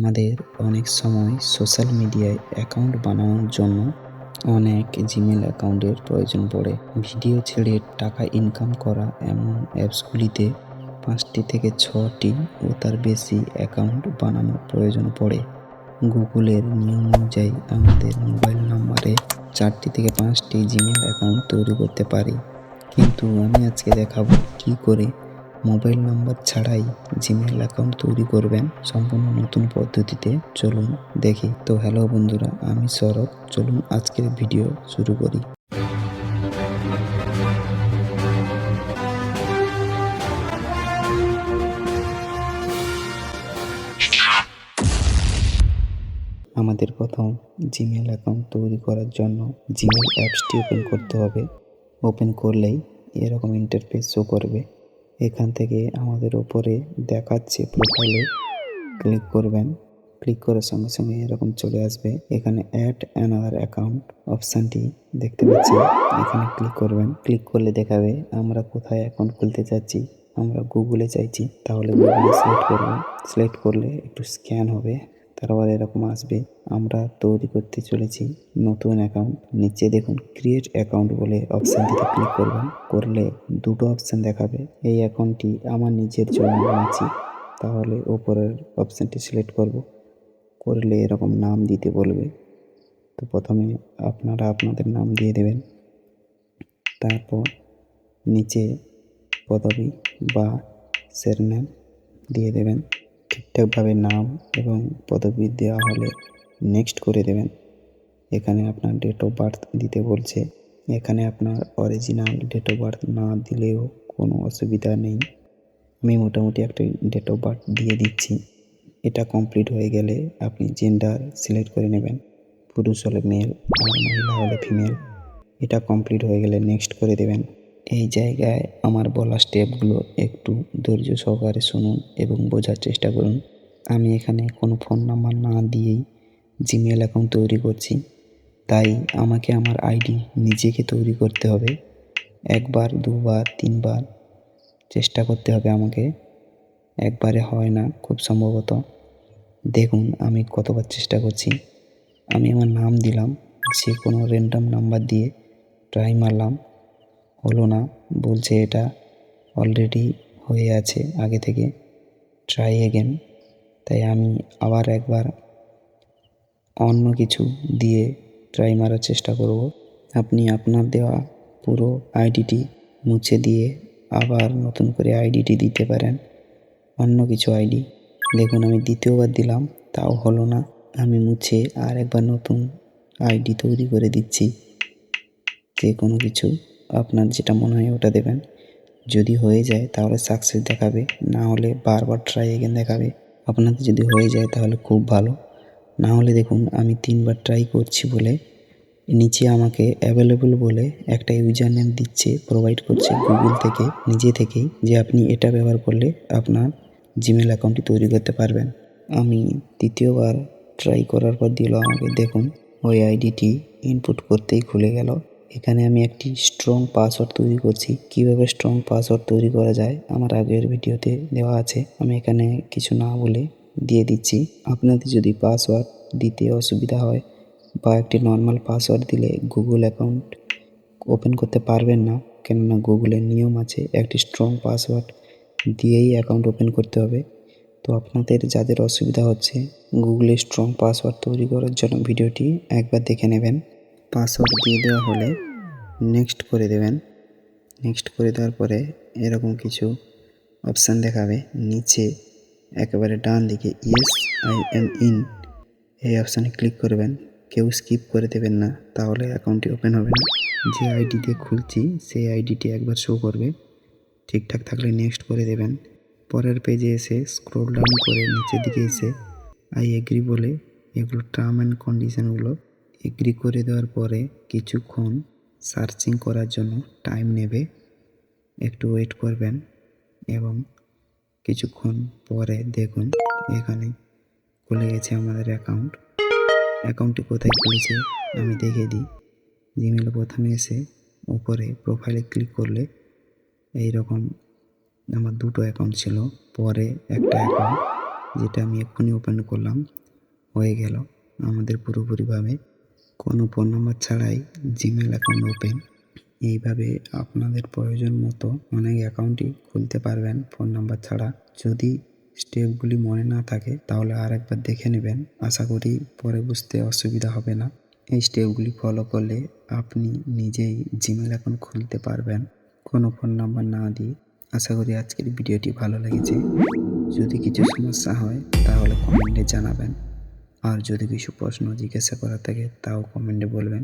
আমাদের অনেক সময় সোশ্যাল মিডিয়ায় অ্যাকাউন্ট বানানোর জন্য অনেক জিমেল অ্যাকাউন্টের প্রয়োজন পড়ে। ভিডিও ছেড়ে টাকা ইনকাম করা এমন অ্যাপসগুলিতে 5টি থেকে 6টি ও তার বেশি অ্যাকাউন্ট বানানোর প্রয়োজন পড়ে। গুগলের নিয়ম অনুযায়ী আমাদের মোবাইল নম্বরে 4টি থেকে 5টি জিমেল অ্যাকাউন্ট তৈরি করতে পারি, কিন্তু আমি আজকে দেখাবো কি করে মোবাইল নাম্বার ছাড়াই জিমেল অ্যাকাউন্ট তৈরি করবেন সম্পূর্ণ নতুন পদ্ধতিতে। চলুন দেখি। তো হ্যালো বন্ধুরা, আমি সৌরভ। চলুন আজকের ভিডিও শুরু করি। আমাদের প্রথম জিমেল অ্যাকাউন্ট তৈরি করার জন্য জিমেল অ্যাপসটি ওপেন করতে হবে। ওপেন করলেই এরকম ইন্টারফেস শো করবে। এখান থেকে আমাদের উপরে দেখাচ্ছে প্রোফাইলে ক্লিক করবেন। ক্লিক করার সঙ্গে সঙ্গে এরকম চলে আসবে। এখানে অ্যাড অ্যানাদার অ্যাকাউন্ট অপশানটি দেখতে পাচ্ছেন, এখানে ক্লিক করবেন। ক্লিক করলে দেখাবে আমরা কোথায় অ্যাকাউন্ট খুলতে চাচ্ছি। আমরা গুগলে চাইছি, তাহলে গুগলে সিলেক্ট করব। সিলেক্ট করলে একটু স্ক্যান হবে, তারপর এরকম আসবে। আমরা তৈরি করতে চলেছি নতুন অ্যাকাউন্ট। নিচে দেখুন ক্রিয়েট অ্যাকাউন্ট বলে অপশানটিতে ক্লিক করবেন। করলে দুটো অপশান দেখাবে। এই অ্যাকাউন্টটি আমার নিজের জন্য বানাচ্ছি, তাহলে ওপরের অপশানটি সিলেক্ট করব। করলে এরকম নাম দিতে বলবে। তো প্রথমে আপনারা আপনাদের নাম দিয়ে দেবেন। তারপর নিচে পদবি বা সেরনেম দিয়ে দেবেন। ঠিকঠাকভাবে নাম এবং পদবি দেওয়া হলে নেক্সট করে দেবেন। এখানে আপনার ডেট অফ বার্থ দিতে বলছে। এখানে আপনার অরিজিনাল ডেট অফ বার্থ না দিলেও কোনো অসুবিধা নেই। আমি মোটামুটি একটা ডেট অফ বার্থ দিয়ে দিচ্ছি। এটা কমপ্লিট হয়ে গেলে আপনি জেন্ডার সিলেক্ট করে নেবেন। পুরুষ হলে মেল আর মহিলা হলে ফিমেল। এটা কমপ্লিট হয়ে গেলে নেক্সট করে দেবেন। এই জায়গায় আমার বলা স্টেপগুলো একটু ধৈর্য সহকারে শুনুন এবং বোঝার চেষ্টা করুন। আমি এখানে কোনো ফোন নাম্বার না দিয়েই জিমেল অ্যাকাউন্ট তৈরি করছি, তাই আমাকে আমার আইডি নিজেকে তৈরি করতে হবে। একবার, দুবার, তিনবার চেষ্টা করতে হবে আমাকে। একবারে হয় না খুব সম্ভবত। দেখুন আমি কতবার চেষ্টা করছি। আমি আমার নাম দিলাম, যে কোনো র্যান্ডম নাম্বার দিয়ে ট্রাই মারলাম, হলো না। বলছে এটা অলরেডি হয়ে আছে আগে থেকে, ট্রাই এগেন। তাই আমি আবার একবার অন্য কিছু দিয়ে ট্রাই মারার চেষ্টা করব। আপনি আপনার দেওয়া পুরো আইডিটি মুছে দিয়ে আবার নতুন করে আইডিটি দিতে পারেন, অন্য কিছু আইডি। দেখুন আমি দ্বিতীয়বার দিলাম, তাও হলো না। আমি মুছে আর একবার নতুন আইডি তৈরি করে দিচ্ছি। যে কোনো কিছু আপনার যেটা মনে হয় ওটা দেবেন। যদি হয়ে যায় তাহলে সাকসেস দেখাবে, না হলে বারবার ট্রাই এগেন দেখাবে। আপনাদের যদি হয়ে যায় তাহলে খুব ভালো, না হলে দেখুন আমি 3বার ট্রাই করছি বলে নিচে আমাকে অ্যাভেলেবল বলে একটা ইউজার নেম দিচ্ছে, প্রোভাইড করছে গুগল থেকে নিজে থেকেই, যে আপনি এটা ব্যবহার করলে আপনার জিমেল অ্যাকাউন্টটি তৈরি করতে পারবেন। আমি তৃতীয়বার ট্রাই করার পর দিল আমাকে, দেখুন ওই আইডিটি ইনপুট করতেই খুলে গেল। এখানে আমি একটি স্ট্রং পাসওয়ার্ড তৈরি করছি। কিভাবে স্ট্রং পাসওয়ার্ড তৈরি করা যায় আমার আগের ভিডিওতে দেওয়া আছে, আমি এখানে কিছু না বলে দিয়ে দিচ্ছি। আপনাদের যদি পাসওয়ার্ড দিতে অসুবিধা হয় বা একটি নর্মাল পাসওয়ার্ড দিলে গুগল অ্যাকাউন্ট ওপেন করতে পারবেন না, কেননা গুগলের নিয়ম আছে একটি স্ট্রং পাসওয়ার্ড দিয়েই অ্যাকাউন্ট ওপেন করতে হবে। তো আপনাদের যাদের অসুবিধা হচ্ছে গুগলে স্ট্রং পাসওয়ার্ড তৈরি করার জন্য ভিডিওটি একবার দেখে নেবেন। পাসওয়ার্ড দিয়ে দেওয়া হলে নেক্সট করে দেবেন। নেক্সট করে দেওয়ার পরে এরকম কিছু অপশান দেখাবে। নিচে একেবারে ডান দিকে ইয়েস আই এম ইন এই অপশানে ক্লিক করবেন। কেউ স্কিপ করে দেবেন না, তাহলে অ্যাকাউন্টটি ওপেন হবে না। যে আইডি দিয়ে খুলছি সেই আইডিটি একবার শো করবে। ঠিকঠাক থাকলে নেক্সট করে দেবেন। পরের পেজে এসে স্ক্রল ডাউন করে নিচের দিকে এসে আই এগ্রি বলে এগুলো টার্ম অ্যান্ড কন্ডিশনগুলো এগ্রি করে দেওয়ার পরে কিছুক্ষণ সার্চিং করার জন্য টাইম নেবে, একটু ওয়েট করবেন এবং কিছুক্ষণ পরে দেখুন এখানে খুলে গেছে আমাদের অ্যাকাউন্ট। অ্যাকাউন্টটি কোথায় খুলেছে আমি দেখিয়ে দিই। জিমেলে প্রথমে এসে উপরে প্রোফাইলে ক্লিক করলে এই রকম আমার দুটো অ্যাকাউন্ট ছিল, পরে একটা অ্যাকাউন্ট যেটা আমি এক্ষুনি ওপেন করলাম, হয়ে গেল আমাদের পুরোপুরিভাবে কোনো ফোন নাম্বার ছাড়াই জিমেল অ্যাকাউন্ট ওপেন। এইভাবে আপনাদের প্রয়োজন মতো অনেক অ্যাকাউন্টই খুলতে পারবেন ফোন নাম্বার ছাড়া। যদি স্টেপগুলি মনে না থাকে তাহলে আরেকবার দেখে নেবেন, আশা করি পরে বুঝতে অসুবিধা হবে না। এই স্টেপগুলি ফলো করলে আপনি নিজেই জিমেল অ্যাকাউন্ট খুলতে পারবেন কোনো ফোন নাম্বার না দিয়ে। আশা করি আজকের ভিডিওটি ভালো লেগেছে। যদি কিছু সমস্যা হয় তাহলে কমেন্টে জানাবেন, আর যদি কিছু প্রশ্ন জিজ্ঞাসা করা থাকে তাও কমেন্টে বলবেন।